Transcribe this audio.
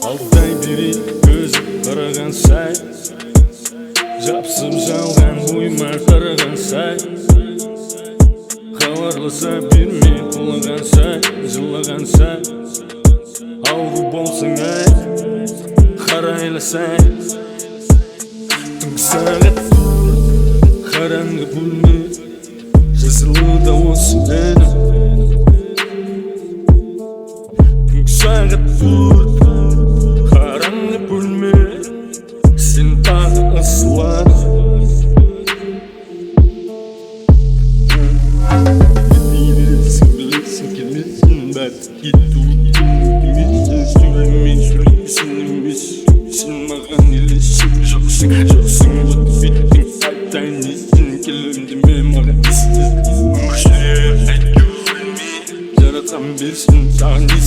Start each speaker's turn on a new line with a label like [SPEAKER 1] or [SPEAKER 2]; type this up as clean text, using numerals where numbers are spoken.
[SPEAKER 1] Алдай бери көзіп қараған сай, жапсып жалған бойыма қараған сай, хабарласа бермей құлаған сай, жылаған сай. Ауру болсаң ай, қарайласай. Түнгі сағат қараңғы бөлме, жазылуда осы әнім. Түнгі сағат қараңғы бөлме, сен тағы ысыладың. Білесің келмесін бәрі кету емессің, сөйлемей сөйлейсің емес. Сен маған елесің, жоқсың беттің айтайын несін. Келемді мен маған естіз өмір сүрер әйтеу білмей, жаратқан берсін саған несін.